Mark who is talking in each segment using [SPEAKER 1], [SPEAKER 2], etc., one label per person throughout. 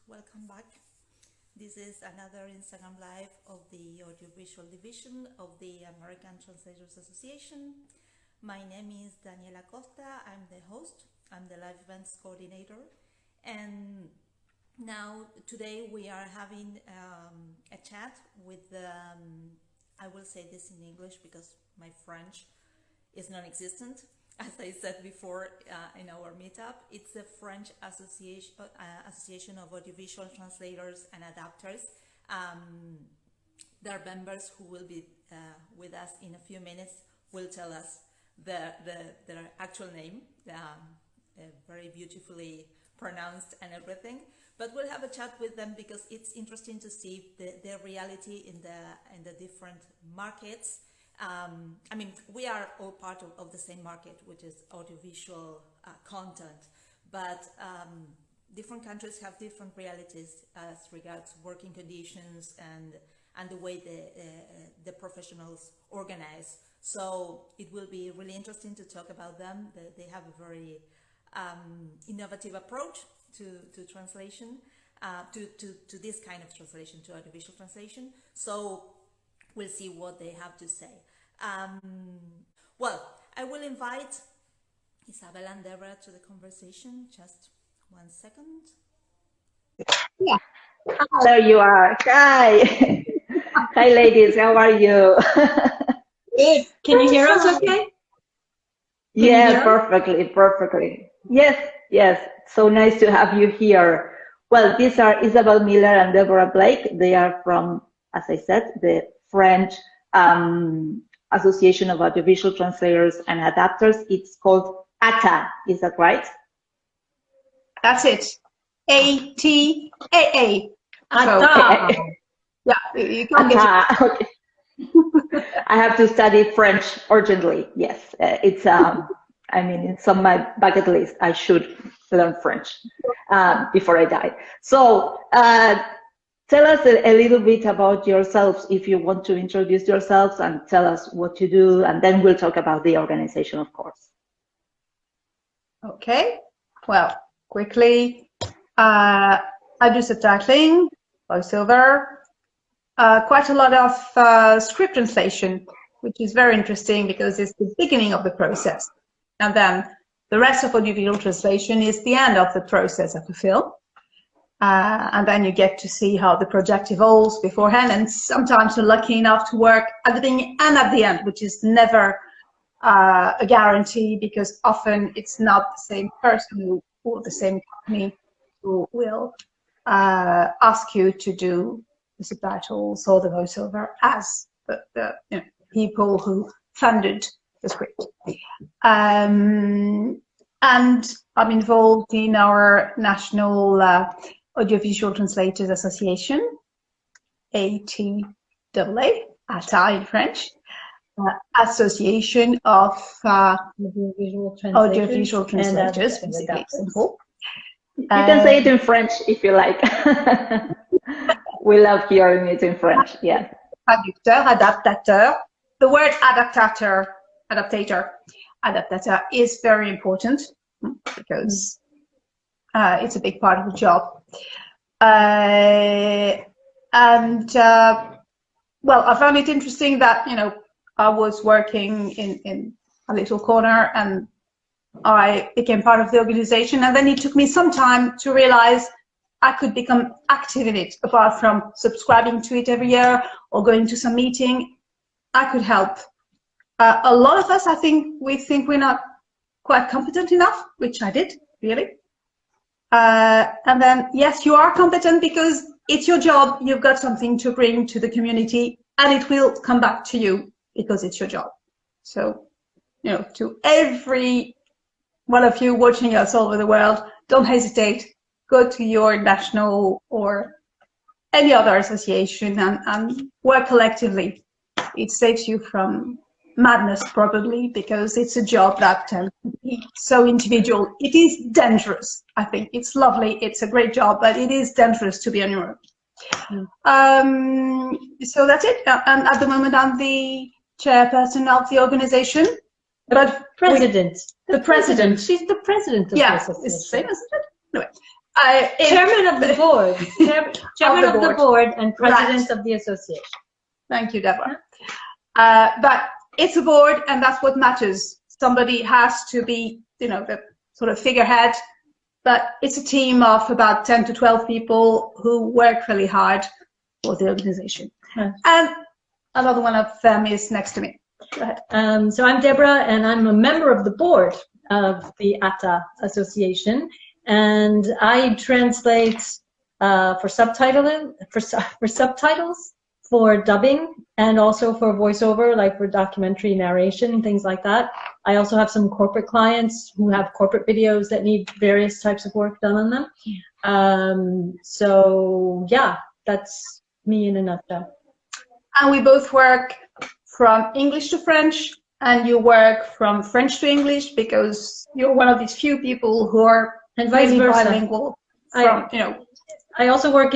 [SPEAKER 1] welcome back. This is another Instagram Live of the Audiovisual Division of the American Translators Association. My name is Daniela Costa, I'm the host, I'm the live events coordinator, and now today we are having a chat with, I will say this in English because my French is non-existent. As I said before in our meetup, it's the French Association of Audiovisual Translators and Adapters. Their members who will be with us in a few minutes will tell us their actual name, very beautifully pronounced and everything. But we'll have a chat with them because it's interesting to see their reality in the different markets. I mean, we are all part of the same market, which is audiovisual content, but different countries have different realities as regards working conditions and the way the professionals organize. So it will be really interesting to talk about them. They have a very innovative approach to translation, to this kind of translation, to audiovisual translation. So we'll see what they have to say. Well, I will invite Isabelle and Debora to the conversation. Just 1 second.
[SPEAKER 2] Yeah. There you are. Hi. Hi, ladies. How are you?
[SPEAKER 3] Good. Can you hear us okay?
[SPEAKER 2] Yeah, perfectly. Yes. So nice to have you here. Well, these are Isabelle Miller and Debora Blake. They are from, as I said, the French Association of Audiovisual Translators and Adapters. It's called ATAA. Is that right?
[SPEAKER 3] That's it. ATAA.
[SPEAKER 2] Okay.
[SPEAKER 3] Yeah, you can't get it.
[SPEAKER 2] Okay. I have to study French urgently. Yes, it's. I mean, it's on my bucket list. I should learn French before I die. So, tell us a little bit about yourselves, if you want to introduce yourselves and tell us what you do, and then we'll talk about the organization, of course.
[SPEAKER 3] Okay. Well, quickly, I do subtitling, voiceover, quite a lot of script translation, which is very interesting because it's the beginning of the process. And then the rest of audiovisual translation is the end of the process of the film. And then you get to see how the project evolves beforehand, and sometimes you're lucky enough to work at the beginning and at the end, which is never a guarantee because often it's not the same person or the same company who will ask you to do the subtitles or the voiceover as the people who funded the script. And I'm involved in our national Audiovisual Translators Association, ATAA, ATAA in French, Association of Audiovisual Translators, basically simple.
[SPEAKER 2] You can say it in French if you like. We love hearing it in French, yeah.
[SPEAKER 3] Traducteurs, adaptateurs. The word adaptateur is very important because it's a big part of the job. Well, I found it interesting that, I was working in a little corner and I became part of the organization, and then it took me some time to realize I could become active in it. Apart from subscribing to it every year or going to some meeting, I could help. A lot of us, I think we're not quite competent enough, which I did, really. And then, yes, you are competent because it's your job. You've got something to bring to the community, and it will come back to you because it's your job. So, to every one of you watching us all over the world, don't hesitate. Go to your national or any other association and work collectively. It saves you from madness, probably, because it's a job that tends to be so individual. It is dangerous, I think. It's lovely, it's a great job, but it is dangerous to be on your own. So that's it. And at the moment, I'm the chairperson of the organization. But
[SPEAKER 4] president.
[SPEAKER 3] The president.
[SPEAKER 4] She's the president of the association.
[SPEAKER 3] It's the same, isn't it? Anyway,
[SPEAKER 4] Chairman of the board. Chairman of the board and president of the association.
[SPEAKER 3] Thank you, Deborah. But it's a board, and that's what matters. Somebody has to be, the sort of figurehead, but it's a team of about 10 to 12 people who work really hard for the organization.
[SPEAKER 4] Yes.
[SPEAKER 3] And another one of them is next to me. Go ahead.
[SPEAKER 4] So I'm Debora, and I'm a member of the board of the ATAA Association, and I translate for subtitles, for dubbing, and also for voiceover, like for documentary narration, things like that. I also have some corporate clients who have corporate videos that need various types of work done on them. So yeah, that's me in a nutshell.
[SPEAKER 3] And we both work from English to French, and you work from French to English because you're one of these few people who are
[SPEAKER 4] and vice
[SPEAKER 3] really
[SPEAKER 4] versa.
[SPEAKER 3] bilingual.
[SPEAKER 4] I also work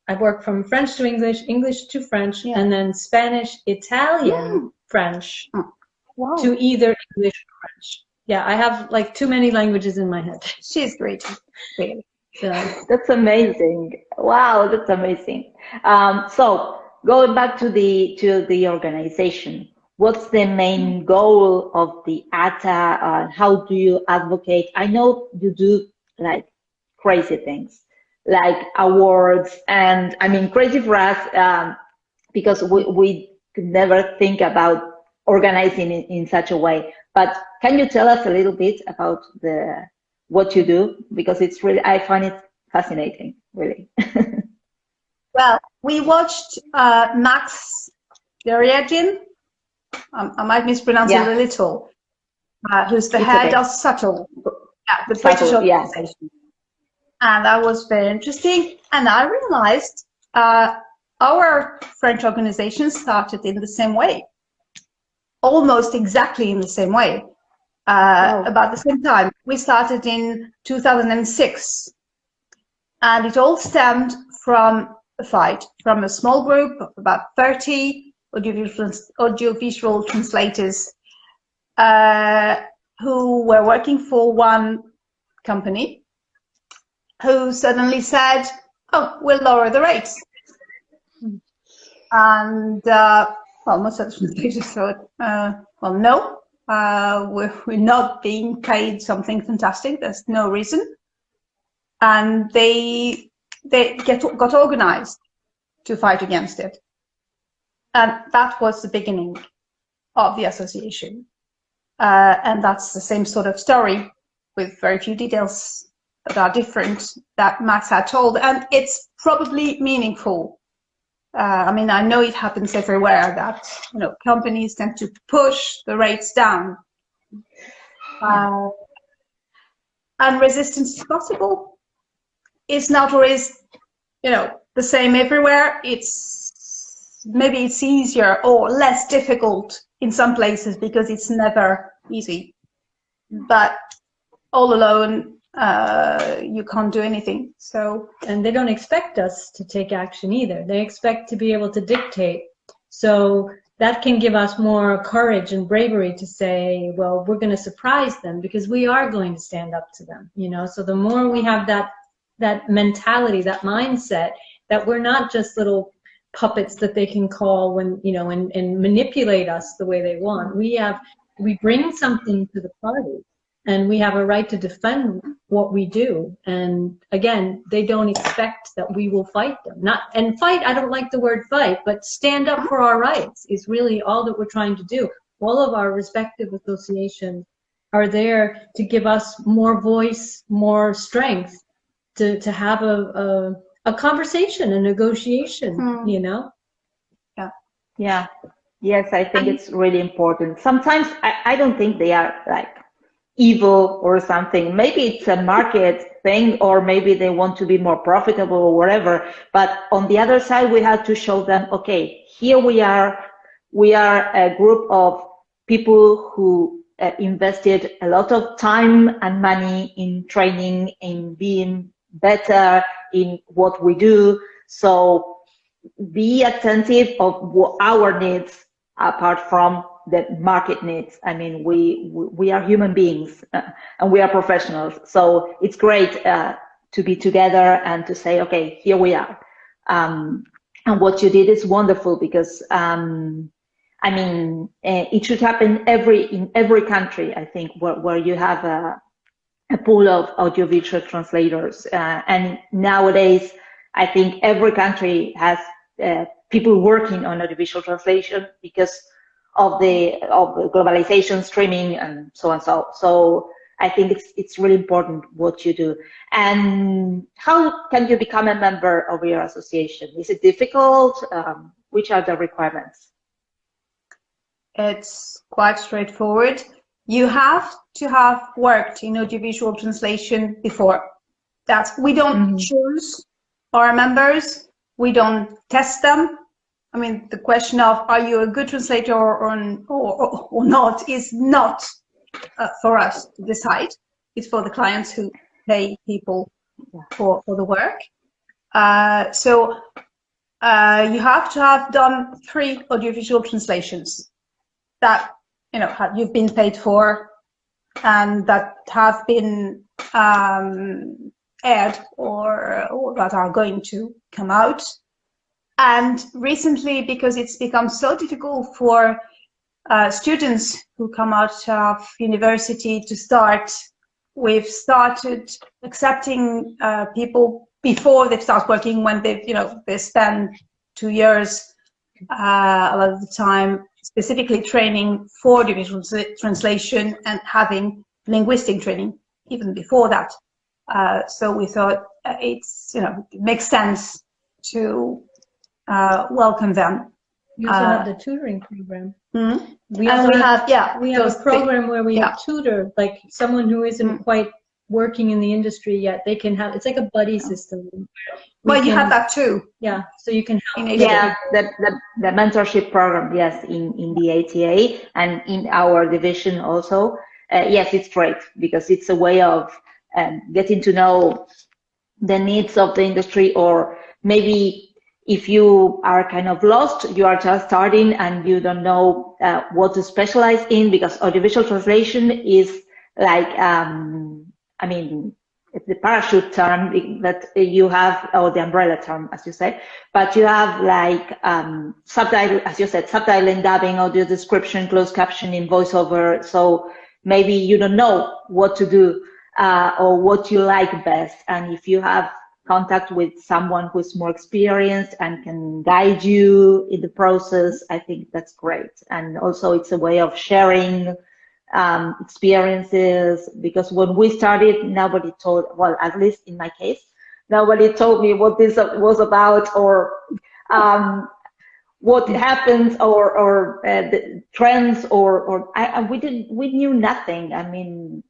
[SPEAKER 4] I work from French to English, English to French, and then Spanish, Italian, French, to either English or French. Yeah, I have like too many languages in my head.
[SPEAKER 3] She's great, really.
[SPEAKER 4] So.
[SPEAKER 2] That's amazing. Wow, that's amazing. So going back to the organization, what's the main goal of the ATAA? How do you advocate? I know you do like crazy things, like awards, and I mean crazy for us because we could never think about organizing in such a way. But can you tell us a little bit about what you do? Because it's really, I find it fascinating, really.
[SPEAKER 3] Well, we watched Max Deriagin. I might mispronounce it a little. Who's the head of Subtle, the British organization. And that was very interesting. And I realized our French organization started in the same way, almost exactly in the same way, about the same time. We started in 2006, and it all stemmed from a fight from a small group of about 30 audiovisual translators who were working for one company, who suddenly said, "Oh, we'll lower the rates." And most of the translators thought, "Well, no, we're not being paid something fantastic. There's no reason." And they got organized to fight against it. And that was the beginning of the association. And that's the same sort of story with very few details that are different that Max had told. And it's probably meaningful. I mean, I know it happens everywhere that, companies tend to push the rates down. And resistance is possible. It's not always, the same everywhere. Maybe it's easier or less difficult in some places because it's never easy. But all alone, you can't do anything.
[SPEAKER 4] And they don't expect us to take action either. They expect to be able to dictate. So that can give us more courage and bravery to say, well, we're going to surprise them because we are going to stand up to them. So the more we have that mentality, that mindset, that we're not just little puppets that they can call when, and manipulate us the way they want. We bring something to the party, and we have a right to defend what we do. And again, they don't expect that we will fight them. Fight, I don't like the word fight, but stand up for our rights is really all that we're trying to do. All of our respective associations are there to give us more voice, more strength to have a conversation, a negotiation,
[SPEAKER 2] Yeah. Yes, I think it's really important. Sometimes I don't think they are like evil or something. Maybe it's a market thing, or maybe they want to be more profitable or whatever. But on the other side, we have to show them, okay, here we are a group of people who invested a lot of time and money in training, in being better in what we do. So be attentive of what our needs apart from the market needs. I mean, we are human beings and we are professionals. So it's great to be together and to say, okay, here we are. And what you did is wonderful because, I mean, it should happen in every country, I think, where you have a pool of audiovisual translators. And nowadays, I think every country has people working on audiovisual translation because of the globalization, streaming, and so on. So I think it's really important what you do. And how can you become a member of your association? Is it difficult? Which are the requirements?
[SPEAKER 3] It's quite straightforward. You have to have worked in audiovisual translation before. We don't choose our members. We don't test them. I mean, the question of are you a good translator or not is not for us to decide. It's for the clients who pay people for the work. So you have to have done 3 audiovisual translations that you've been paid for and that have been aired or that are going to come out. And recently, because it's become so difficult for students who come out of university to start, we've started accepting people before they start working, when they spend 2 years a lot of the time specifically training for audiovisual translation and having linguistic training even before that. So we thought it makes sense to welcome them.
[SPEAKER 4] We also have the tutoring program.
[SPEAKER 3] Mm-hmm.
[SPEAKER 4] We have a program where we tutor, like someone who isn't quite working in the industry yet. They can have, it's like a buddy system.
[SPEAKER 3] Well, you have that too.
[SPEAKER 4] Yeah, so you can help.
[SPEAKER 2] Yeah, the mentorship program, yes, in the ATAA and in our division also. Yes, it's great because it's a way of getting to know the needs of the industry, or maybe if you are kind of lost, you are just starting and you don't know what to specialize in, because audiovisual translation is like, I mean, it's the parachute term that you have, or the umbrella term, as you say, but you have like subtitle, as you said, subtitling, dubbing, audio description, closed captioning, voiceover. So maybe you don't know what to do or what you like best. And if you have contact with someone who's more experienced and can guide you in the process, I think that's great. And also it's a way of sharing experiences, because when we started, nobody told, well, at least in my case, nobody told me what this was about, or what happens, or the trends, we knew nothing. I mean,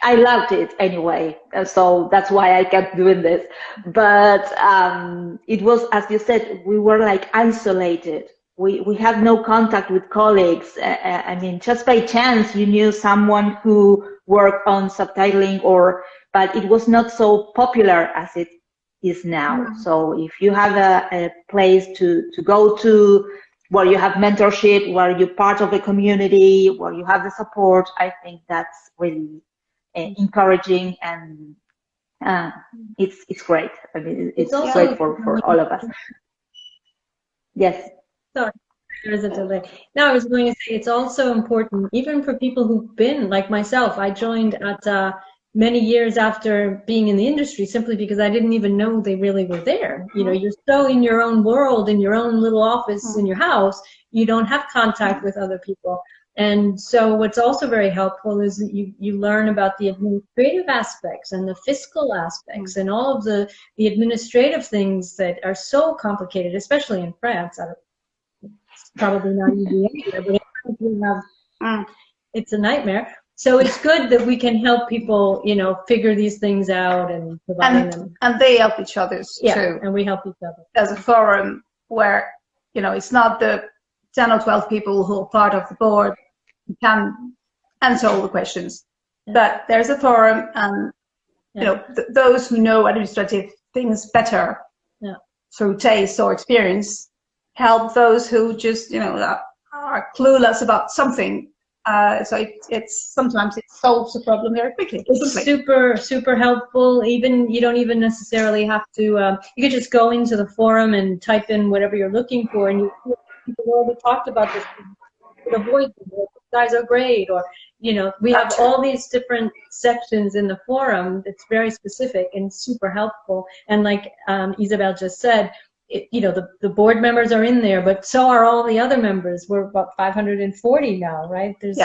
[SPEAKER 2] I loved it anyway, so that's why I kept doing this. But it was, as you said, we were like isolated. We had no contact with colleagues. I mean, just by chance, you knew someone who worked on subtitling, but it was not so popular as it is now. Mm-hmm. So if you have a place to go to, where you have mentorship, where you're part of a community, where you have the support, I think that's really encouraging, and it's great. I mean, it's great for all of us. Yes.
[SPEAKER 4] Sorry, there is a delay. No, I was going to say it's also important, even for people who've been, like myself. I joined at many years after being in the industry, simply because I didn't even know they really were there. You know, you're so in your own world, in your own little office in your house, you don't have contact with other people. And so what's also very helpful is that you learn about the administrative aspects and the fiscal aspects and all of the administrative things that are so complicated, especially in France. It's probably not easy anywhere, but we have, it's a nightmare. So it's good that we can help people, figure these things out and provide them. And
[SPEAKER 3] they help each other too.
[SPEAKER 4] Yeah, and we help each other.
[SPEAKER 3] There's a forum where, it's not the 10 or 12 people who are part of the board who can answer all the questions. Yeah. But there's a forum, and, those who know administrative things better through taste or experience help those who just, are clueless about something. So it's sometimes it solves the problem very quickly.
[SPEAKER 4] It's super helpful. Even you don't even necessarily have to. You could just go into the forum and type in whatever you're looking for, and people already talked about this. Avoid them, or, "These guys are great," or we have all these different sections in the forum that's very specific and super helpful. And like Isabelle just said, the board members are in there, but so are all the other members. We're about 540 now, right? There's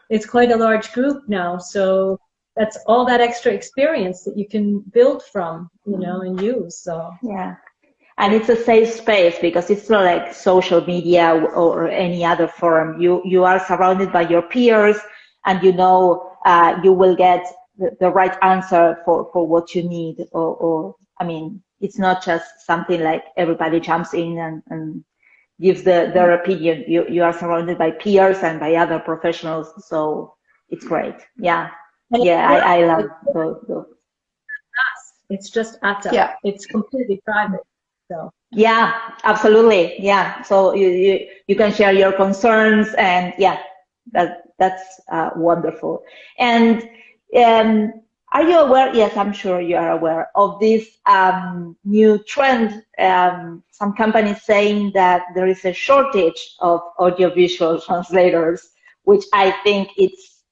[SPEAKER 4] it's quite a large group now, so that's all that extra experience that you can build from, and use. So
[SPEAKER 2] yeah. And it's a safe space because it's not like social media or any other forum. You are surrounded by your peers, and you will get the right answer for what you need. Or I mean, it's not just something like everybody jumps in and gives their opinion. You are surrounded by peers and by other professionals, so it's great. Yeah, I love those.
[SPEAKER 4] It's just ATAA.
[SPEAKER 3] Yeah.
[SPEAKER 4] It's completely private. So.
[SPEAKER 2] Yeah, absolutely. Yeah, so you can share your concerns, and that's wonderful. And are you aware? Yes, I'm sure you are aware of this new trend. Some companies saying that there is a shortage of audiovisual translators, which I think it's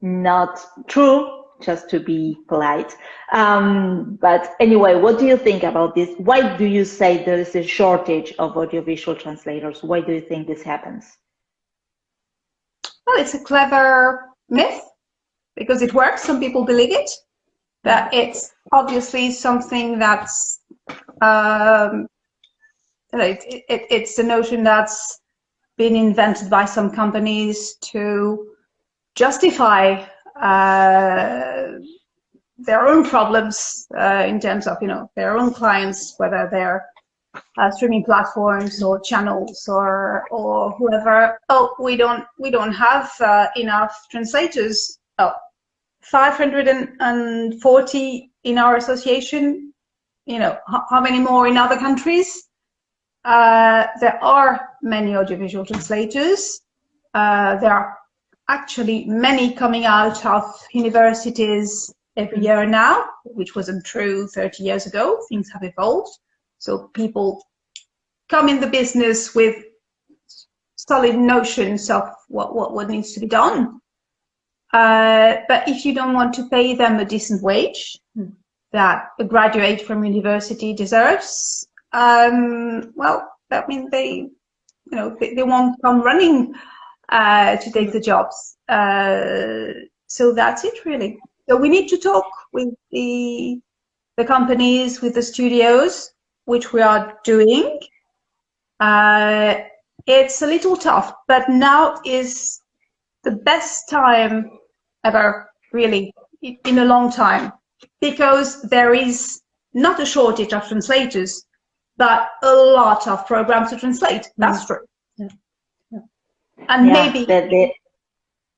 [SPEAKER 2] not true. Just to be polite. But anyway, what do you think about this? Why do you say there is a shortage of audiovisual translators? Why do you think this happens?
[SPEAKER 3] Well, it's a clever myth because it works. Some people believe it. That it's obviously something that's it's a notion that's been invented by some companies to justify their own problems in terms of their own clients, whether they're streaming platforms or channels or whoever. Oh, we don't have enough translators. Oh, 540 in our association. How many more in other countries? There are many audiovisual translators. There are actually many coming out of universities every year now, which wasn't true 30 years ago. Things have evolved. So people come in the business with solid notions of what needs to be done. But if you don't want to pay them a decent wage that a graduate from university deserves, well, that means they won't come running to take the jobs. So that's it, really. So we need to talk with the companies, with the studios, which we are doing. It's a little tough, but now is the best time ever, really, in a long time, because there is not a shortage of translators, but a lot of programs to translate. That's true.
[SPEAKER 4] Yeah.
[SPEAKER 3] And maybe,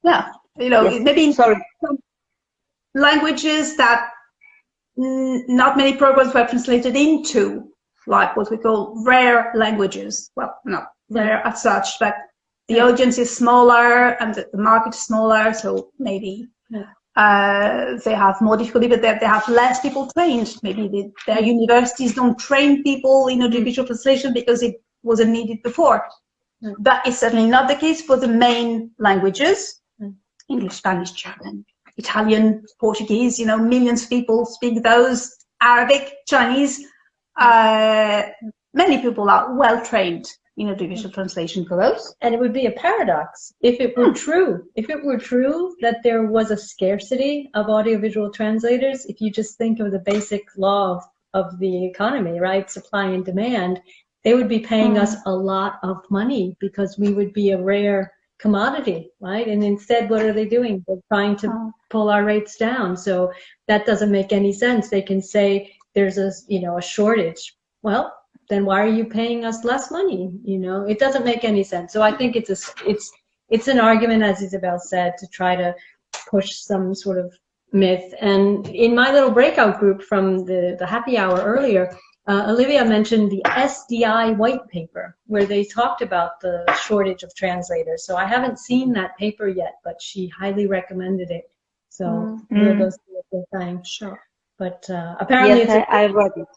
[SPEAKER 2] Yes.
[SPEAKER 3] maybe some languages that not many programs were translated into, like what we call rare languages. Well, not rare as such, but the audience is smaller and the market is smaller, so maybe they have more difficulty, but they have less people trained. Maybe their universities don't train people in audiovisual translation because it wasn't needed before. That is certainly not the case for the main languages. English, Spanish, German, Italian, Portuguese, millions of people speak those, Arabic, Chinese. Many people are well trained in audiovisual translation for those.
[SPEAKER 4] And it would be a paradox if it were true. If it were true that there was a scarcity of audiovisual translators, if you just think of the basic law of the economy, right? Supply and demand, they would be paying us a lot of money because we would be a rare commodity, right? And instead, what are they doing? They're trying to pull our rates down. So that doesn't make any sense. They can say there's a shortage. Well, then why are you paying us less money? It doesn't make any sense. So I think it's an argument, as Isabelle said, to try to push some sort of myth. And in my little breakout group from the happy hour earlier, Olivia mentioned the SDI white paper, where they talked about the shortage of translators. So I haven't seen that paper yet, but she highly recommended it. So we'll go see what they're saying.
[SPEAKER 3] Sure.
[SPEAKER 4] But apparently,
[SPEAKER 2] yes, I read it.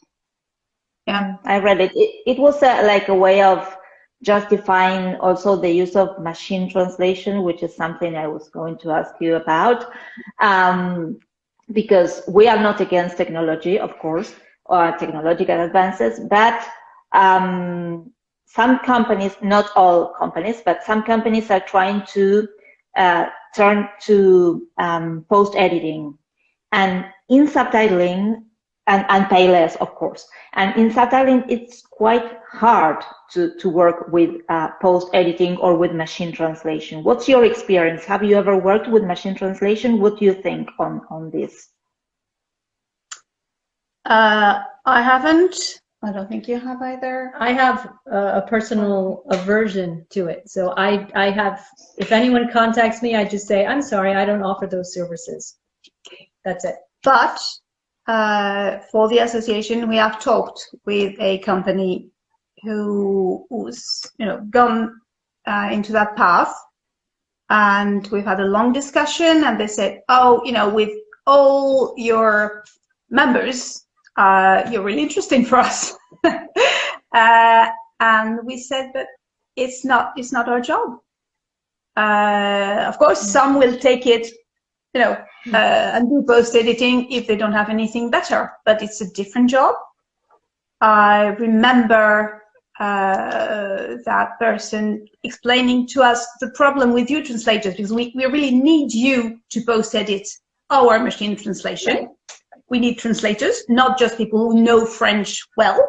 [SPEAKER 3] Yeah,
[SPEAKER 2] I read it. It was like a way of justifying also the use of machine translation, which is something I was going to ask you about. Because we are not against technology, of course, or technological advances, but some companies, not all companies, but some companies are trying to turn to post-editing. And in subtitling, and pay less, of course. And in subtitling, it's quite hard to work with post-editing or with machine translation. What's your experience? Have you ever worked with machine translation? What do you think on this?
[SPEAKER 3] I haven't. I don't think you have either.
[SPEAKER 4] I have a personal aversion to it. So I have, if anyone contacts me, I just say, I'm sorry, I don't offer those services. That's it.
[SPEAKER 3] But for the association, we have talked with a company who's gone into that path, and we've had a long discussion. And they said, "Oh, with all your members, you're really interesting for us." And we said, "But it's not our job. Of course, some will take it, and do post-editing if they don't have anything better, but it's a different job." I remember that person explaining to us the problem with you translators, because we really need you to post-edit our machine translation. Right. We need translators, not just people who know French well.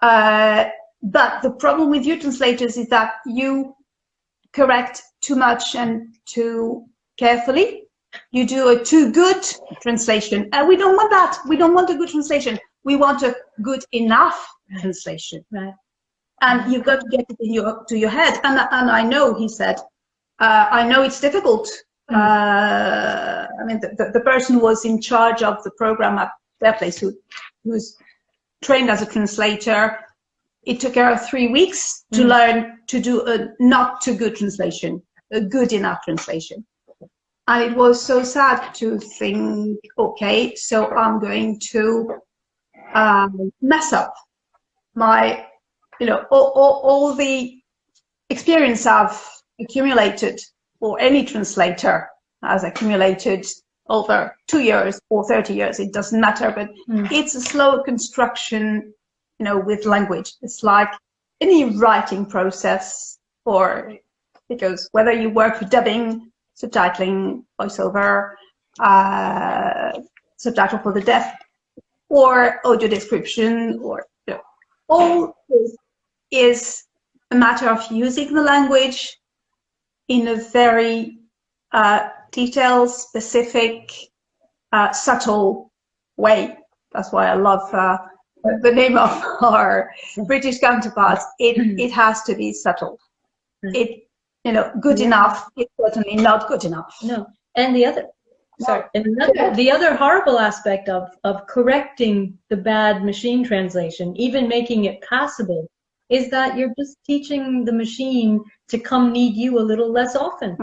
[SPEAKER 3] But the problem with you translators is that you correct too much and too carefully. You do a too good translation, and we don't want that. We don't want a good translation. We want a good enough translation. Right. And you've got to get it in to your head. And I know, he said, I know it's difficult. I mean, the person who was in charge of the program at their place, who's trained as a translator, it took her 3 weeks to learn to do a not too good translation, a good enough translation. And it was so sad to think, okay, so I'm going to mess up my, all the experience I've accumulated, or any translator has accumulated over 2 years or 30 years, it doesn't matter, but it's a slow construction, with language. It's like any writing process, because whether you work with dubbing, subtitling, voiceover, subtitle for the deaf, or audio description, or all this is a matter of using the language in a very detailed, specific, subtle way. That's why I love the name of our British counterparts. It has to be subtle. It good enough is certainly not good enough.
[SPEAKER 4] No, and the other horrible aspect of correcting the bad machine translation, even making it passable, is that you're just teaching the machine to come need you a little less often,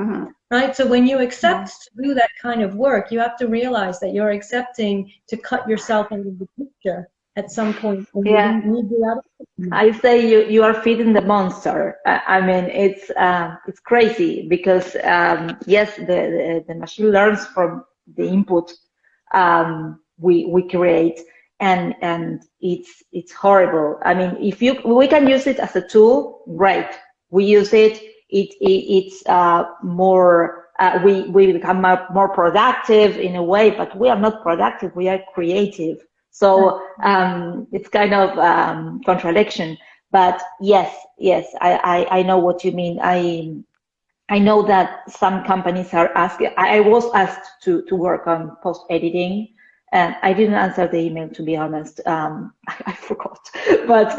[SPEAKER 4] right? So when you accept to do that kind of work, you have to realize that you're accepting to cut yourself into the picture at some point.
[SPEAKER 2] Yeah, I say you are feeding the monster. I mean, it's crazy, because yes, the machine learns from the input we create, and it's horrible. I mean, we can use it as a tool, great. We use it. It's more. We become more productive in a way, but we are not productive. We are creative. So it's kind of contradiction. But yes, I know what you mean. I know that some companies are asking. I was asked to work on post editing, and I didn't answer the email, to be honest. I forgot. But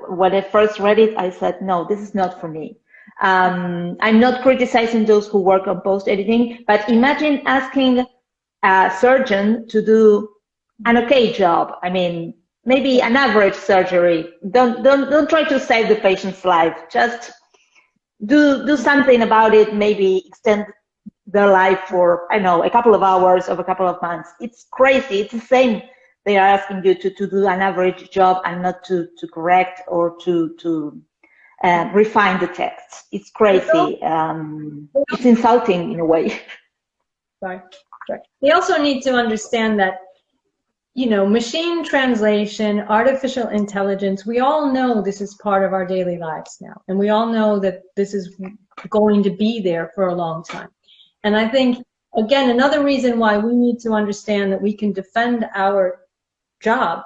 [SPEAKER 2] when I first read it, I said, no, this is not for me. I'm not criticizing those who work on post editing, but imagine asking a surgeon to do an okay job. I mean, maybe an average surgery. Don't try to save the patient's life. Just do something about it. Maybe extend their life for, I don't know, a couple of hours of a couple of months. It's crazy. It's the same. They are asking you to do an average job and not to correct or to refine the text. It's crazy. It's insulting in a way.
[SPEAKER 4] Right. They also need to understand that, you know, machine translation, artificial intelligence, we all know this is part of our daily lives now. And we all know that this is going to be there for a long time. And I think, again, another reason why we need to understand that we can defend our job,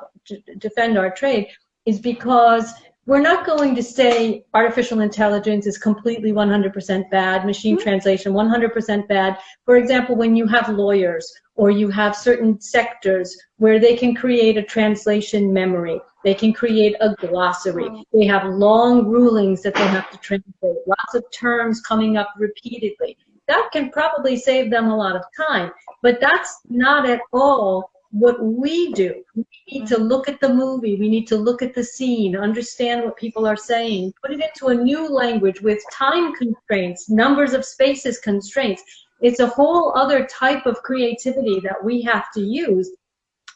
[SPEAKER 4] defend our trade, is because we're not going to say artificial intelligence is completely 100% bad, machine translation 100% bad. For example, when you have lawyers or you have certain sectors where they can create a translation memory, they can create a glossary, they have long rulings that they have to translate, lots of terms coming up repeatedly. That can probably save them a lot of time, but that's not at all what we do. We need to look at the movie, we need to look at the scene, understand what people are saying, put it into a new language with time constraints, numbers of spaces constraints. It's a whole other type of creativity that we have to use.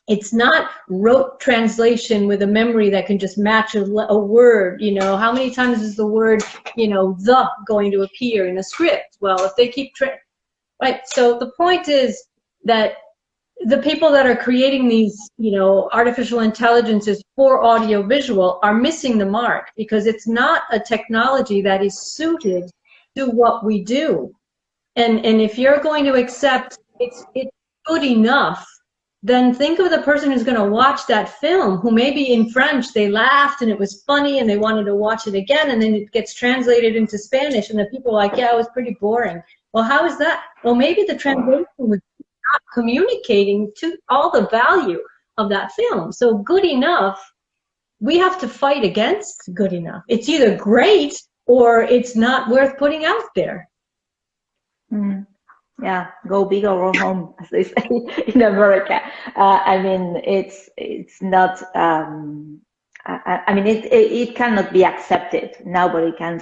[SPEAKER 4] It's not rote translation with a memory that can just match a word. You know, how many times is the word, you know, the going to appear in a script? Well, if they keep right. So the point is that the people that are creating these, you know, artificial intelligences for audiovisual are missing the mark, because it's not a technology that is suited to what we do. And if you're going to accept it's good enough, then think of the person who's going to watch that film, who maybe in French they laughed and it was funny and they wanted to watch it again, and then it gets translated into Spanish and the people are like, yeah, it was pretty boring. Well, how is that? Well, maybe the translation was not communicating to all the value of that film. So good enough, we have to fight against good enough. It's either great or it's not worth putting out there.
[SPEAKER 2] Yeah, go big or go home, as they say in America. I mean, it's not. I mean, it cannot be accepted. Nobody can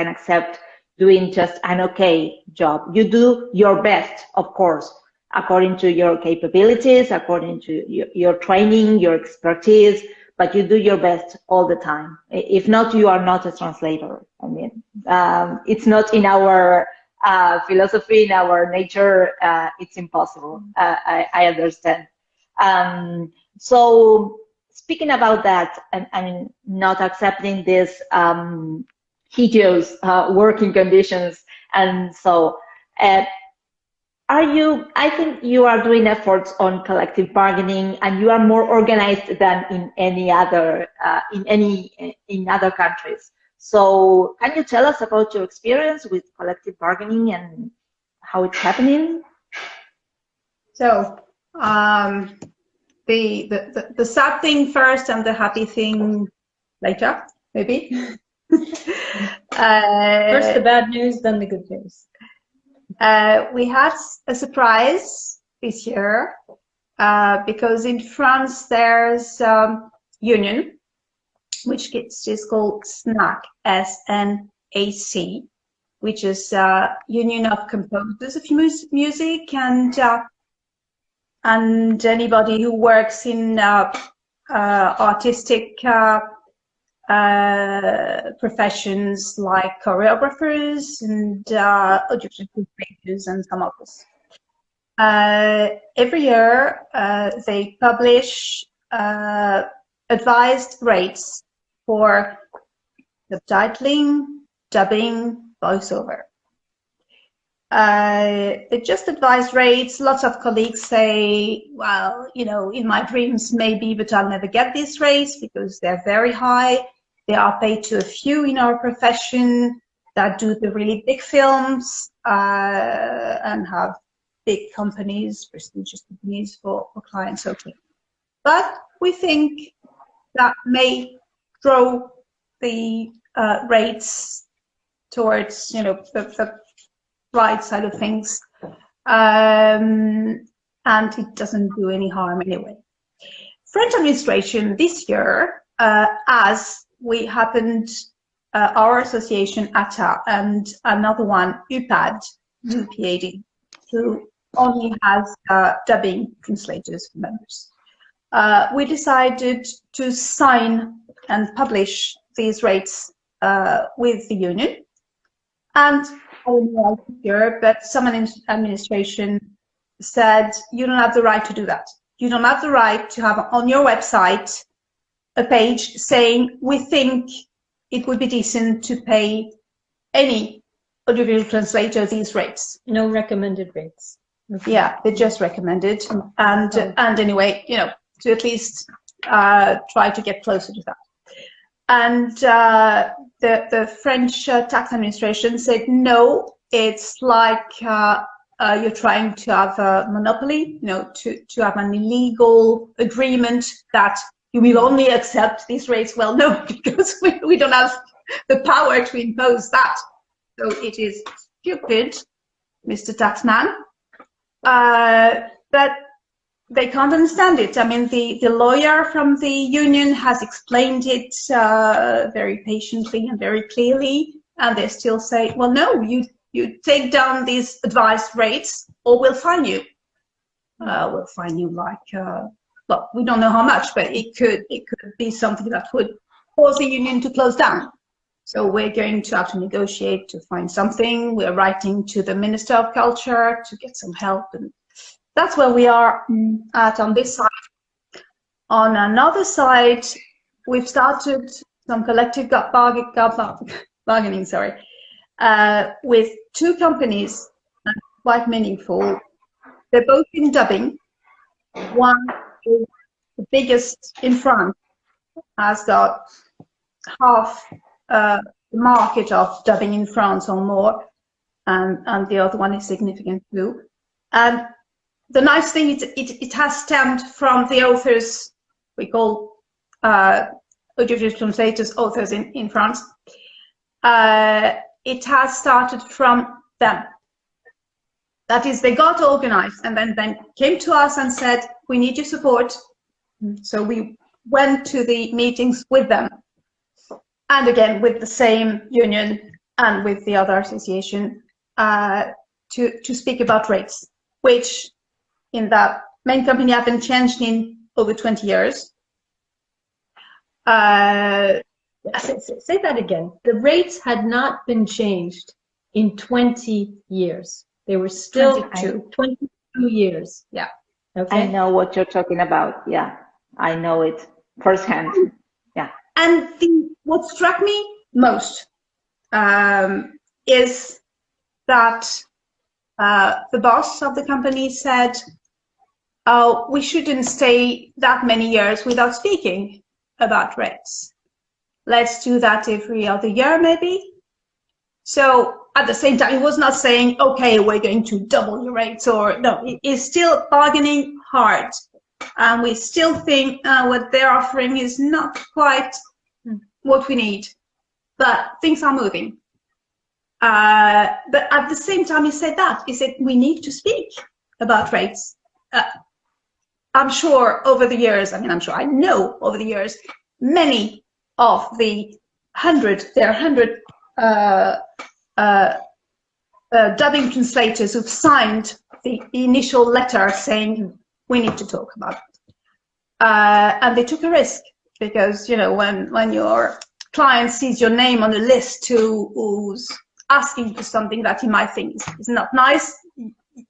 [SPEAKER 2] accept doing just an okay job. You do your best, of course, according to your capabilities, according to your training, your expertise, but you do your best all the time. If not, you are not a translator. I mean, it's not in our philosophy, in our nature. It's impossible. I understand. So speaking about that, and not accepting this hideous working conditions, and so I think you are doing efforts on collective bargaining, and you are more organized than in any other in other countries. So can you tell us about your experience with collective bargaining and how it's happening?
[SPEAKER 3] So the sad thing first and the happy thing later, maybe.
[SPEAKER 4] First the bad news, then the good news.
[SPEAKER 3] We had a surprise this year because in France there's union, which is called SNAC, S-N-A-C, which is Union of Composers of Music, and anybody who works in artistic professions like choreographers and audiovisual creators and some others. Every year they publish advised rates for subtitling, dubbing, voiceover. They just advised rates. Lots of colleagues say, well, you know, in my dreams maybe, but I'll never get these rates because they're very high. They are paid to a few in our profession that do the really big films and have big companies, prestigious companies for clients. Okay, but we think that may draw the rates towards, you know, the right side of things, and it doesn't do any harm anyway. French administration this year, as we happened, our association ATAA and another one, UPAD, who only has dubbing translators for members. We decided to sign and publish these rates with the union. And I don't know here, but some administration said, you don't have the right to do that. You don't have the right to have on your website a page saying, we think it would be decent to pay any audiovisual translator these rates.
[SPEAKER 4] No recommended rates. Okay.
[SPEAKER 3] Yeah, they just recommended. And anyway, you know, to at least try to get closer to that. And the French tax administration said, no, it's like you're trying to have a monopoly, you know, to have an illegal agreement that you will only accept these rates. Well, no, because we don't have the power to impose that. So it is stupid, Mr. Taxman. But they can't understand it. I mean, the lawyer from the union has explained it very patiently and very clearly, and they still say, well, no, you take down these advised rates or we'll fine you. We'll fine you like, well, we don't know how much, but it could be something that would cause the union to close down. So we're going to have to negotiate to find something. We're writing to the Minister of Culture to get some help, and that's where we are at on this side. On another side, we've started some collective bargaining, with two companies, quite meaningful. They're both in dubbing. One is the biggest in France, has got half the market of dubbing in France or more, and the other one is significant too. And the nice thing is it has stemmed from the authors we call audiovisual translators, authors in France. It has started from them. That is, they got organized and then came to us and said, we need your support. So we went to the meetings with them. And again, with the same union and with the other association to speak about rates, which in that main company have been changed in over 20 years.
[SPEAKER 4] Say that again. The rates had not been changed in 20 years. They were still 22 years.
[SPEAKER 3] Yeah.
[SPEAKER 2] Okay. I know what you're talking about. Yeah, I know it firsthand. Yeah.
[SPEAKER 3] And what struck me most is that the boss of the company said, "Oh, we shouldn't stay that many years without speaking about rates. Let's do that every other year, maybe." So at the same time, he was not saying, "Okay, we're going to double your rates," or no, he is still bargaining hard, and we still think what they're offering is not quite what we need, but things are moving. But at the same time, he said we need to speak about rates. I'm sure over the years, I know over the years, many of the 100 dubbing translators who've signed the initial letter saying we need to talk about it. And they took a risk because, you know, when your client sees your name on a list who's asking for something that he might think is not nice,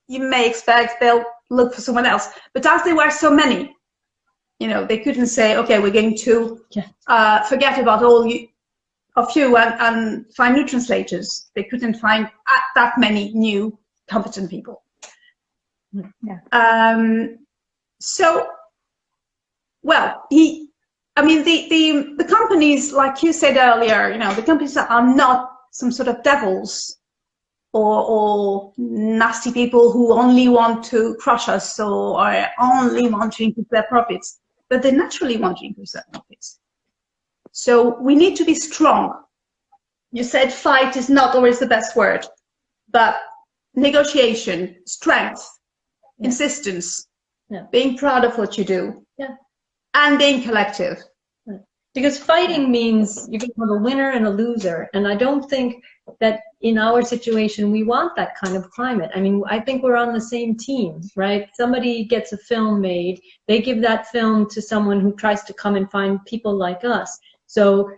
[SPEAKER 3] you may expect they'll look for someone else. But as there were so many, you know, they couldn't say, okay, we're going to forget about all of you and find new translators. They couldn't find that many new competent people.
[SPEAKER 2] Yeah.
[SPEAKER 3] So, well, the companies, like you said earlier, you know, the companies are not some sort of devils or nasty people who only want to crush us or only want to increase their profits, but they naturally want to increase their profits. So we need to be strong. You said fight is not always the best word, but negotiation, strength, insistence, being proud of what you do.
[SPEAKER 4] Yeah.
[SPEAKER 3] and being collective.
[SPEAKER 4] Because fighting means you're going to have a winner and a loser. And I don't think that in our situation we want that kind of climate. I mean, I think we're on the same team, right? Somebody gets a film made, they give that film to someone who tries to come and find people like us. So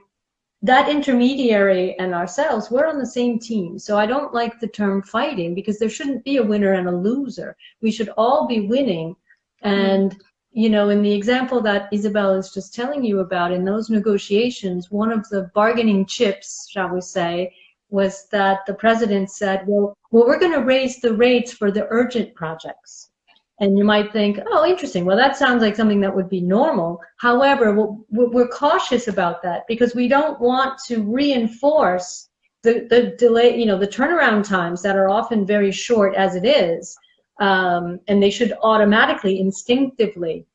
[SPEAKER 4] that intermediary and ourselves, we're on the same team. So I don't like the term fighting, because there shouldn't be a winner and a loser. We should all be winning. And you know, in the example that Isabelle is just telling you about, in those negotiations, one of the bargaining chips, shall we say, was that the president said, well, we're going to raise the rates for the urgent projects. And you might think, oh, interesting. Well, that sounds like something that would be normal. However, we're cautious about that, because we don't want to reinforce the delay, you know, the turnaround times that are often very short as it is. And they should automatically, instinctively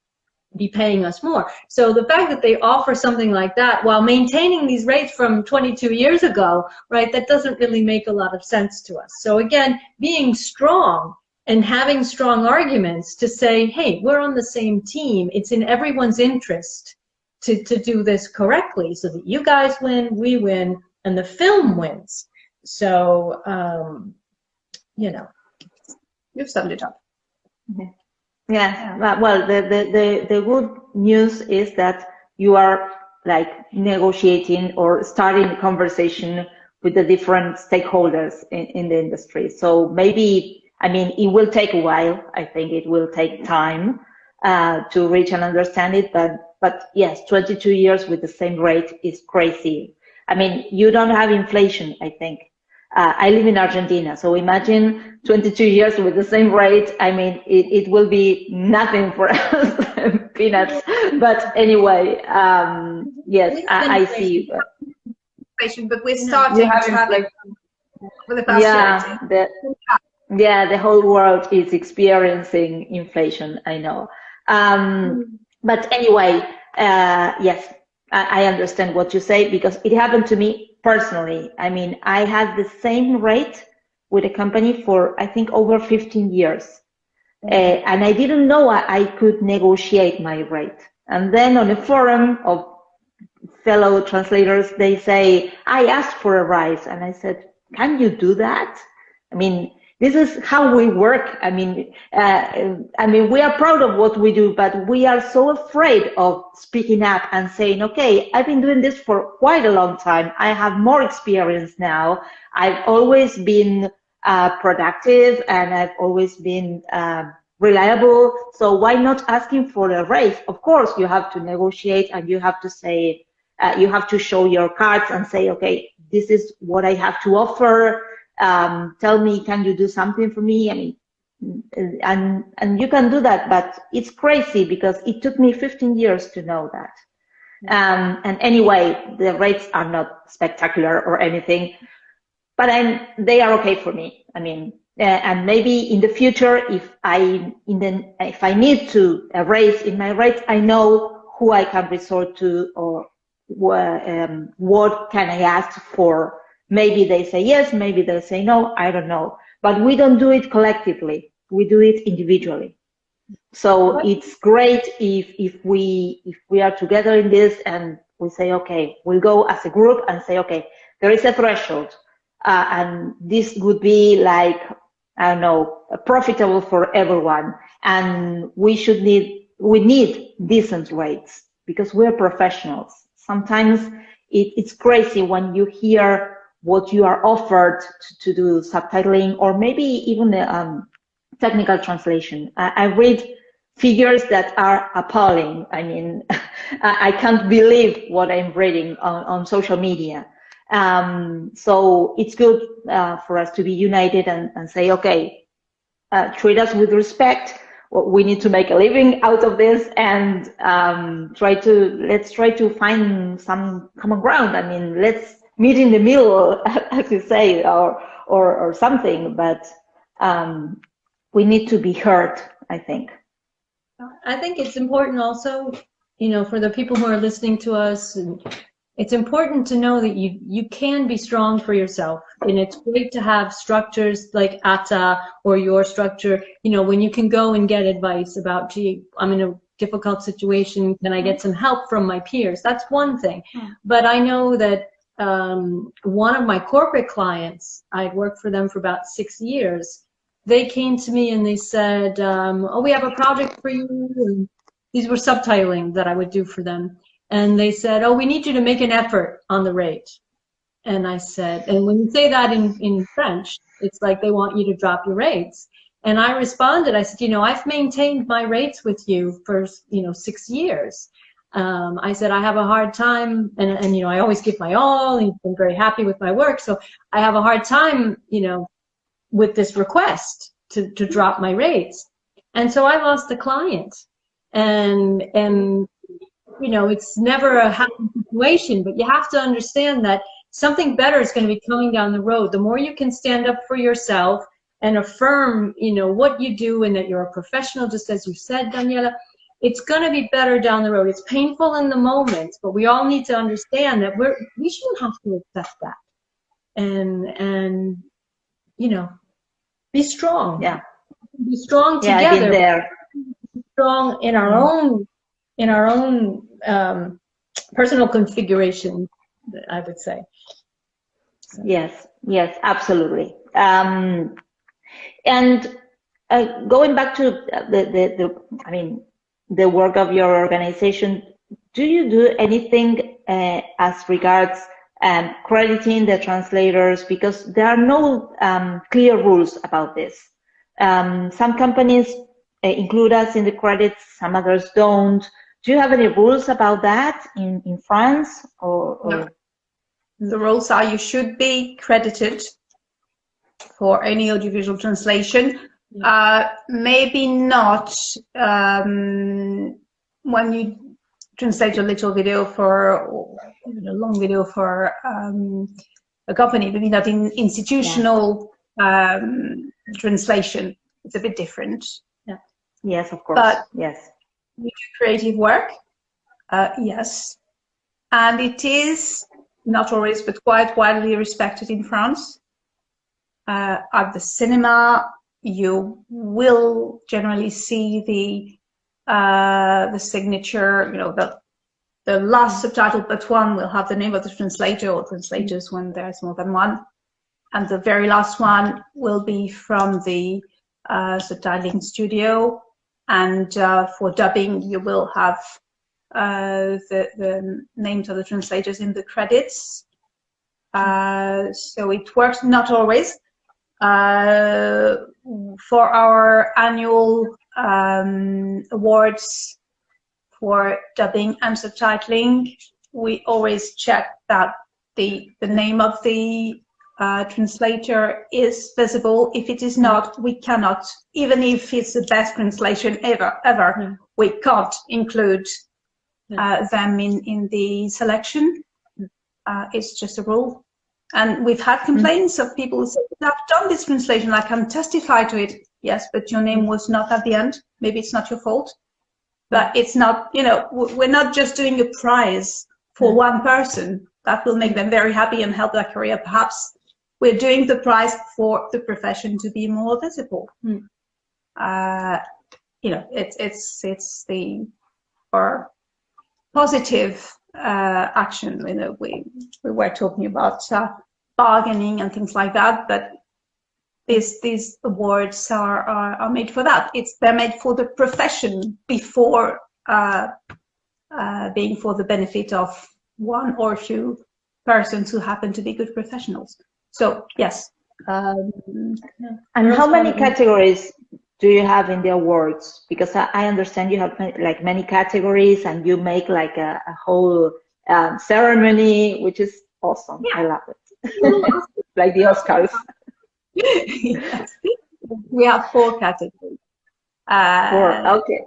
[SPEAKER 4] be paying us more. So the fact that they offer something like that while maintaining these rates from 22 years ago, right, that doesn't really make a lot of sense to us. So again, being strong and having strong arguments to say, hey, we're on the same team. It's in everyone's interest to do this correctly so that you guys win, we win, and the film wins. So, you know.
[SPEAKER 3] You've summed it up.
[SPEAKER 2] Yeah. Well, the good news is that you are like negotiating or starting a conversation with the different stakeholders in the industry. So maybe, I mean, it will take a while. I think it will take time to reach and understand it. But yes, 22 years with the same rate is crazy. I mean, you don't have inflation, I think. I live in Argentina, so imagine 22 years with the same rate. I mean, it will be nothing for us, peanuts. But anyway, yes, I see.
[SPEAKER 3] But we're starting to have it for the past
[SPEAKER 2] year. The whole world is experiencing inflation, I know. But anyway, yes, I understand what you say, because it happened to me personally. I mean, I had the same rate with a company for, I think, over 15 years. And I didn't know I could negotiate my rate. And then on a forum of fellow translators, they say, I asked for a rise. And I said, can you do that? I mean, this is how we work. I mean, we are proud of what we do, but we are so afraid of speaking up and saying, okay, I've been doing this for quite a long time. I have more experience now. I've always been productive, and I've always been reliable. So why not asking for a raise? Of course, you have to negotiate, and you have to say, you have to show your cards and say, okay, this is what I have to offer. Tell me, can you do something for me? I mean, and you can do that, but it's crazy because it took me 15 years to know that. And anyway, the rates are not spectacular or anything, but they are okay for me. I mean, and maybe in the future, if I need to raise in my rates, I know who I can resort to, or what can I ask for. Maybe they say yes, maybe they say no, I don't know. But we don't do it collectively. We do it individually. So it's great if we are together in this, and we say, okay, we'll go as a group and say, okay, there is a threshold. And this would be like, I don't know, profitable for everyone. And we need decent rates, because we're professionals. Sometimes it's crazy when you hear what you are offered to do subtitling, or maybe even technical translation. I read figures that are appalling. I mean, I can't believe what I'm reading on social media. So it's good for us to be united and say, okay, treat us with respect. We need to make a living out of this, and let's try to find some common ground. I mean, let's meet in the middle, as you say, or something. But we need to be heard, I think.
[SPEAKER 4] I think it's important also, you know, for the people who are listening to us, and it's important to know that you can be strong for yourself. And it's great to have structures like ATAA or your structure, you know, when you can go and get advice about, gee, I'm going to difficult situation, can I get some help from my peers? That's one thing. But I know that one of my corporate clients, I'd worked for them for about 6 years, they came to me and they said, oh, we have a project for you. And these were subtitling that I would do for them. And they said, oh, we need you to make an effort on the rate. And I said, and when you say that in French, it's like they want you to drop your rates. And I responded, I said, you know, I've maintained my rates with you for, 6 years. I said, I have a hard time, and I always give my all, and I'm very happy with my work. So I have a hard time, with this request to drop my rates. And so I lost the client. And it's never a happy situation, but you have to understand that something better is going to be coming down the road. The more you can stand up for yourself and affirm, what you do and that you're a professional, just as you said, Daniela, it's going to be better down the road. It's painful in the moment, but we all need to understand that we shouldn't have to accept that. And be strong.
[SPEAKER 2] Yeah.
[SPEAKER 4] Be strong together.
[SPEAKER 2] Yeah, I've been there.
[SPEAKER 4] Be strong in our own personal configuration, I would say. So. Yes,
[SPEAKER 2] absolutely. And going back to the work of your organization, do you do anything as regards crediting the translators? Because there are no clear rules about this. Some companies include us in the credits, some others don't. Do you have any rules about that in France?
[SPEAKER 3] No. The rules are you should be credited for any audiovisual translation. Maybe not when you translate a little video or a long video for a company, maybe not in institutional translation. It's a bit different.
[SPEAKER 2] Yeah. Yes, of course.
[SPEAKER 3] But
[SPEAKER 2] yes.
[SPEAKER 3] We do creative work, yes, and it is not always, but quite widely respected in France. At the cinema, you will generally see the signature. The last subtitle but one will have the name of the translator or translators when there's more than one, and the very last one will be from the subtitling studio. And for dubbing, you will have the names of the translators in the credits. So it works not always. For our annual awards for dubbing and subtitling, we always check that the name of the translator is visible. If it is not, we cannot, even if it's the best translation ever, we can't include them in the selection. It's just a rule. And we've had complaints of people who say, I've done this translation, I can testify to it. Yes, but your name was not at the end. Maybe it's not your fault. But it's not, we're not just doing a prize for one person. That will make them very happy and help their career, perhaps. We're doing the prize for the profession to be more visible. It's the positive action. We were talking about bargaining and things like that, but these awards are made for that. They're made for the profession before being for the benefit of one or two persons who happen to be good professionals. So yes.
[SPEAKER 2] And how many categories do you have in the awards? Because I understand you have like many categories, and you make like a whole ceremony, which is awesome. Yeah. I love it. Like the Oscars.
[SPEAKER 3] Yes. We have 4 categories.
[SPEAKER 2] 4. Okay.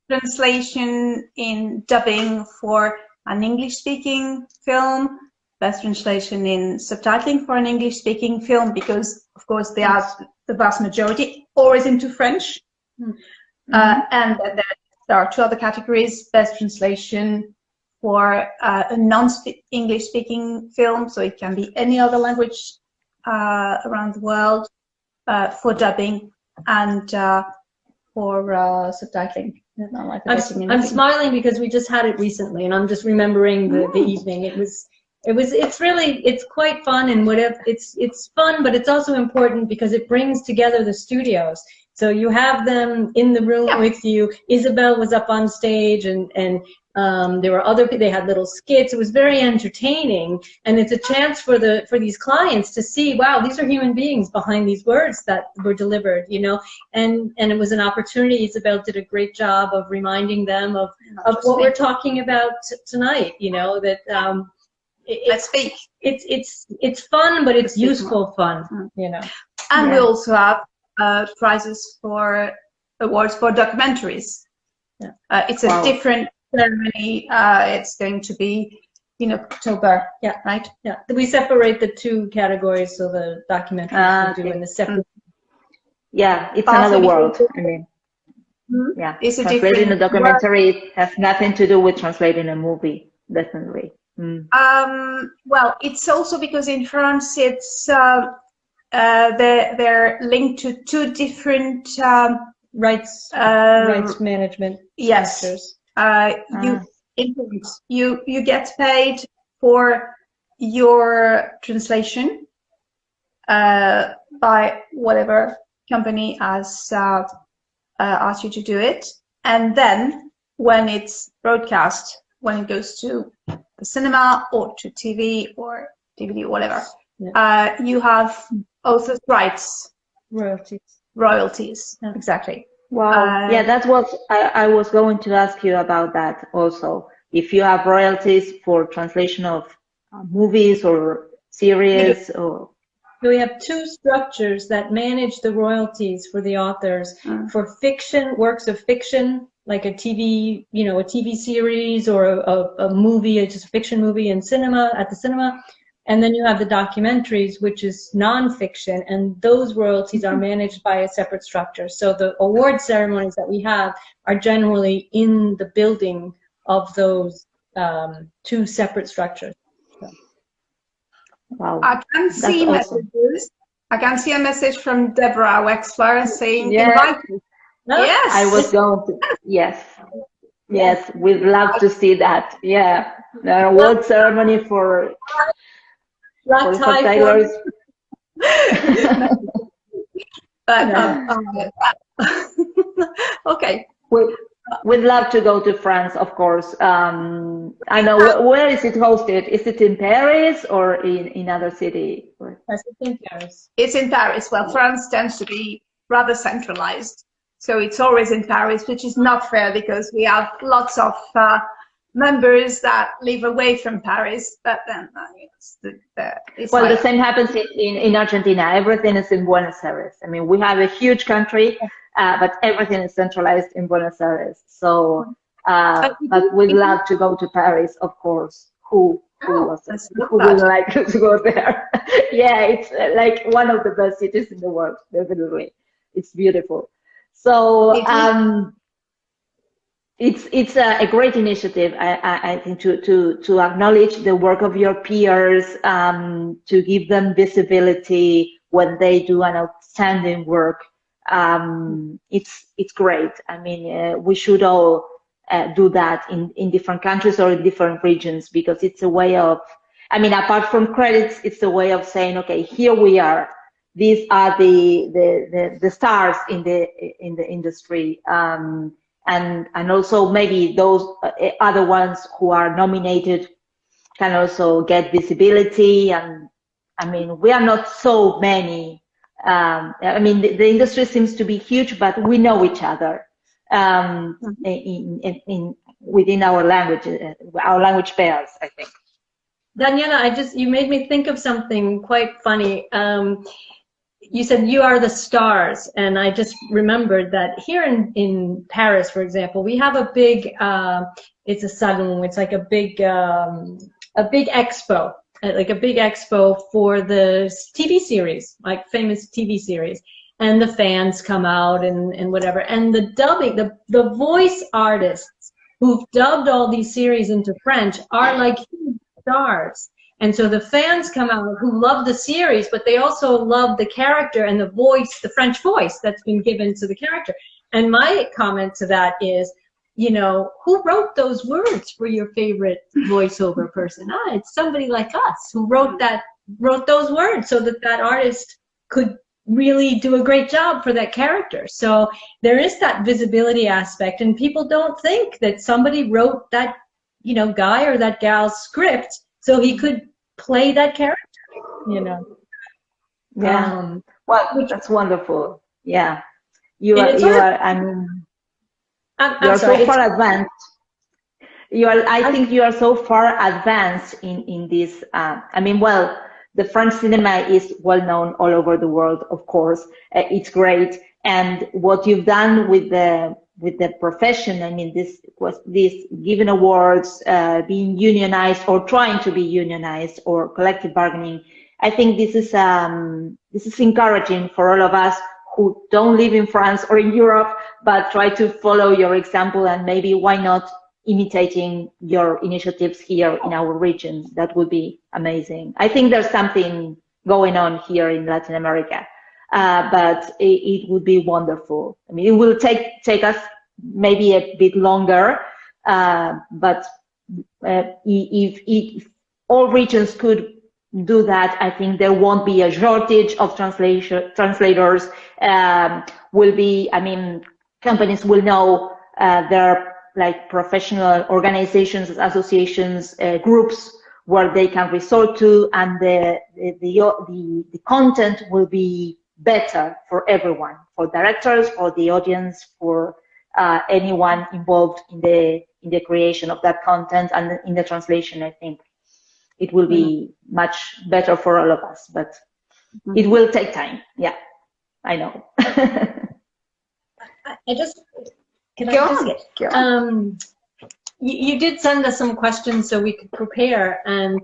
[SPEAKER 3] Translation in dubbing for an English-speaking film. Best translation in subtitling for an English-speaking film, because of course they are the vast majority always into French. And then there are 2 other categories: best translation for a non-English-speaking film, so it can be any other language around the world, for dubbing, and subtitling. Not like
[SPEAKER 4] I'm
[SPEAKER 3] anything.
[SPEAKER 4] smiling because we just had it recently, and I'm just remembering the evening. It's quite fun, and whatever. It's fun, but it's also important because it brings together the studios. So you have them in the room with you. Isabelle was up on stage, and there were other people. They had little skits. It was very entertaining, and it's a chance for these clients to see, wow, these are human beings behind these words that were delivered, you know. And it was an opportunity. Isabelle did a great job of reminding them of what we're talking about tonight. You know, that it's fun, but it's useful fun. You know.
[SPEAKER 3] And we also have prizes for awards for documentaries. Yeah. It's a different ceremony. It's going to be in October. Yeah, right.
[SPEAKER 4] Yeah, we separate the two categories, so the documentaries we do in the separate.
[SPEAKER 2] Yeah, it's another world. I mean, yeah,
[SPEAKER 3] it's a
[SPEAKER 2] translating a documentary has nothing to do with translating a movie, definitely.
[SPEAKER 3] Well, it's also because in France it's they're linked to two different
[SPEAKER 4] rights management structures.
[SPEAKER 3] You get paid for your translation by whatever company has asked you to do it, and then when it's broadcast, when it goes to the cinema or to TV or DVD or whatever, you have author's rights, royalties. Exactly.
[SPEAKER 2] Wow. Yeah, that's what I was going to ask you about that also. If you have royalties for translation of movies or series, or
[SPEAKER 4] we have two structures that manage the royalties for the authors for fiction, works of fiction, like a TV, you know, a TV series or a movie, just a fiction movie in cinema, at the cinema. And then you have the documentaries, which is nonfiction, and those royalties are managed by a separate structure. So the award ceremonies that we have are generally in the building of those two separate structures. So.
[SPEAKER 2] Wow.
[SPEAKER 3] I can see messages. I can see a message from Debora Wexler saying, invite me. Yes.
[SPEAKER 2] I was going to, yes, we'd love to see that. Yeah, the award ceremony for subtitlers.
[SPEAKER 3] Okay.
[SPEAKER 2] We'd love to go to France, of course. I know, where is it hosted? Is it in Paris or in other city?
[SPEAKER 4] It's in Paris.
[SPEAKER 3] It's in Paris. Well, France tends to be rather centralized. So it's always in Paris, which is not fair because we have lots of members that live away from Paris. But then,
[SPEAKER 2] the same happens in Argentina. Everything is in Buenos Aires. I mean, we have a huge country, but everything is centralized in Buenos Aires. So, but we'd love to go to Paris, of course. Who would like to go there? Yeah, it's like one of the best cities in the world, definitely. It's beautiful. So it's a great initiative, I think, to acknowledge the work of your peers, to give them visibility when they do an outstanding work. It's great. I mean, we should all do that in different countries or in different regions, because it's a way of, I mean, apart from credits, it's a way of saying, okay, here we are. These are the stars in the industry, and also maybe those other ones who are nominated can also get visibility. And I mean, we are not so many. I mean, the industry seems to be huge, but we know each other within our language pairs, I think.
[SPEAKER 4] Daniela, you made me think of something quite funny. You said you are the stars, and I just remembered that here in Paris, for example, we have a big, it's a salon, it's like a big expo, for the TV series, like famous TV series, and the fans come out and whatever, and the dubbing, the voice artists who've dubbed all these series into French are like huge stars. And so the fans come out who love the series, but they also love the character and the voice, the French voice that's been given to the character. And my comment to that is, you know, who wrote those words for your favorite voiceover person? It's somebody like us who wrote those words so that that artist could really do a great job for that character. So there is that visibility aspect, and people don't think that somebody wrote that, you know, guy or that gal's script so he could play that character, you know.
[SPEAKER 2] Yeah. Well, that's wonderful. Yeah. You are, I mean, you are so far advanced. I think you are so far advanced in this. I mean, well, the French cinema is well known all over the world, of course. It's great. And what you've done with the profession, I mean, this giving awards, being unionized or trying to be unionized or collective bargaining. I think this is encouraging for all of us who don't live in France or in Europe, but try to follow your example and maybe why not imitating your initiatives here in our region. That would be amazing. I think there's something going on here in Latin America, but it would be wonderful. I mean, it will take us maybe a bit longer, but if all regions could do that, I think there won't be a shortage of translators. Will be, I mean, companies will know their like professional organizations, associations, groups where they can resort to, and the content will be better for everyone, for directors, for the audience, for anyone involved in the creation of that content and in the translation. I think it will be much better for all of us, but it will take time. Yeah, I know.
[SPEAKER 4] You did send us some questions so we could prepare, and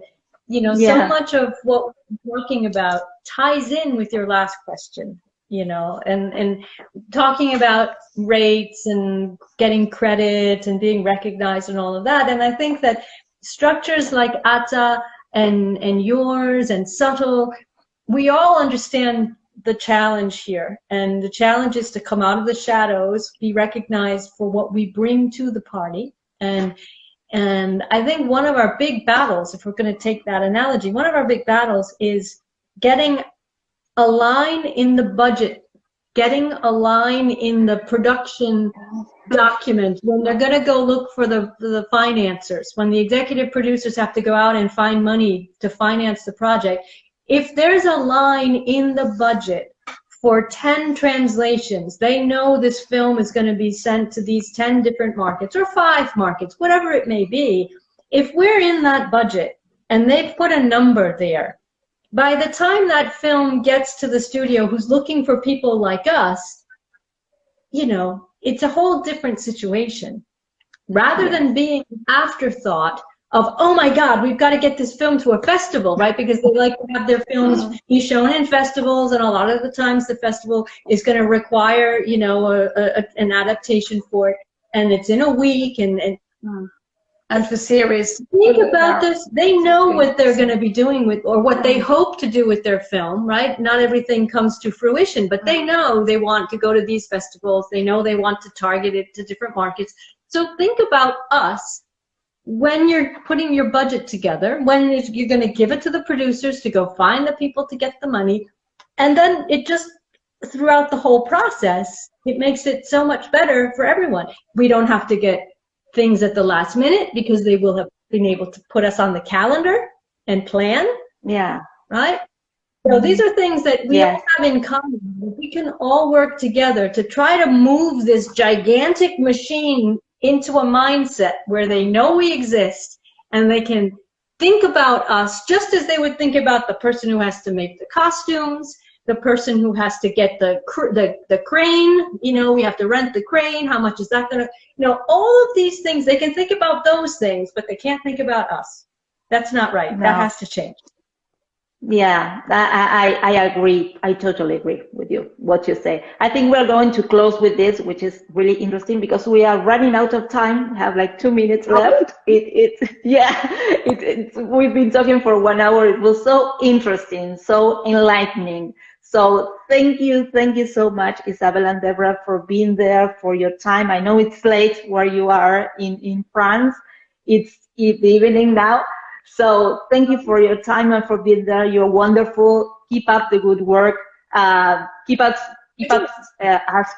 [SPEAKER 4] you know,
[SPEAKER 2] Yeah.
[SPEAKER 4] so much of what we're talking about ties in with your last question, you know, and talking about rates and getting credit and being recognized and all of that. And I think that structures like ATAA and yours and Subtle, we all understand the challenge here, and the challenge is to come out of the shadows, be recognized for what we bring to the party. And I think one of our big battles, if we're going to take that analogy, one of our big battles is getting a line in the budget, getting a line in the production document when they're going to go look for the financiers, when the executive producers have to go out and find money to finance the project. If there's a line in the budget for 10 translations, they know this film is going to be sent to these 10 different markets or 5 markets, whatever it may be. If we're in that budget and they've put a number there, by the time that film gets to the studio who's looking for people like us, you know, it's a whole different situation. Rather than being an afterthought of, oh my God, we've got to get this film to a festival, right? Because they like to have their films be shown in festivals, and a lot of the times the festival is going to require, you know, an adaptation for it, and it's in a week, and for series. Think about this. They know what they're going to be doing with, or what they hope to do with their film, right? Not everything comes to fruition, but they know they want to go to these festivals. They know they want to target it to different markets. So think about us. When you're putting your budget together, when you're going to give it to the producers to go find the people to get the money, and then it just, throughout the whole process, it makes it so much better for everyone. We don't have to get things at the last minute because they will have been able to put us on the calendar and plan.
[SPEAKER 2] Yeah.
[SPEAKER 4] Right? So these are things that we all have in common. We can all work together to try to move this gigantic machine into a mindset where they know we exist and they can think about us just as they would think about the person who has to make the costumes, the person who has to get the crane, you know, we have to rent the crane, how much is that gonna, you know, all of these things, they can think about those things, but they can't think about us. That's not right. No. That has to change.
[SPEAKER 2] Yeah, I agree. I totally agree with you, what you say. I think we're going to close with this, which is really interesting because we are running out of time. We have like 2 minutes left. We've been talking for 1 hour. It was so interesting, so enlightening, So thank you so much, Isabelle and Debora, for being there, for your time. I know it's late where you are in France. It's the evening now. So thank you for your time and for being there. You're wonderful. Keep up the good work. Keep us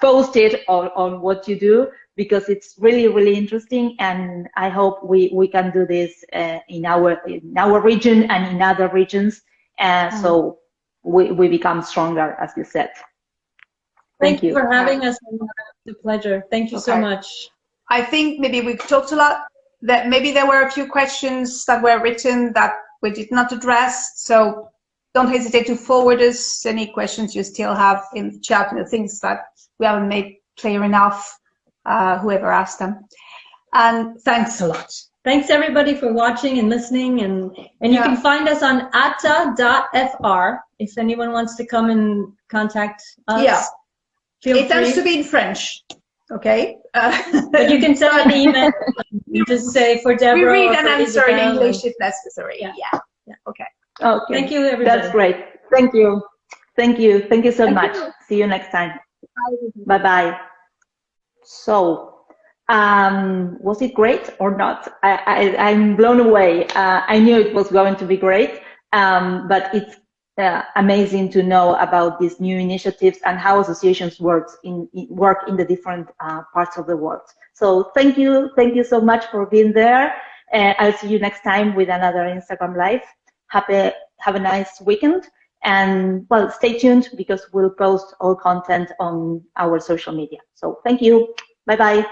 [SPEAKER 2] posted on what you do, because it's really interesting, and I hope we can do this in our region and in other regions, so we become stronger, as you said.
[SPEAKER 4] Thank you for having us. It's a pleasure. Thank you so much.
[SPEAKER 3] I think maybe we've talked a lot, that maybe there were a few questions that were written that we did not address, so don't hesitate to forward us any questions you still have in the chat, the things that we haven't made clear enough, whoever asked them. And thanks a lot.
[SPEAKER 4] Thanks everybody for watching and listening, and you can find us on ATAA.fr if anyone wants to come and contact us.
[SPEAKER 3] Yeah,
[SPEAKER 4] feel free.
[SPEAKER 3] It tends to be in French, okay?
[SPEAKER 4] But you can send an email and just say for Debora.
[SPEAKER 3] We read and
[SPEAKER 4] for
[SPEAKER 3] answer in
[SPEAKER 4] Isabelle
[SPEAKER 3] English if necessary. Yeah. Okay.
[SPEAKER 2] Thank
[SPEAKER 4] you, everybody.
[SPEAKER 2] That's great. Thank you so much. See you next time. Bye. So was it great or not? I'm blown away. I knew it was going to be great, but it's amazing to know about these new initiatives and how associations work in the different parts of the world. So thank you so much for being there. I'll see you next time with another Instagram Live. Have a nice weekend, and well, stay tuned because we'll post all content on our social media. So thank you. Bye bye.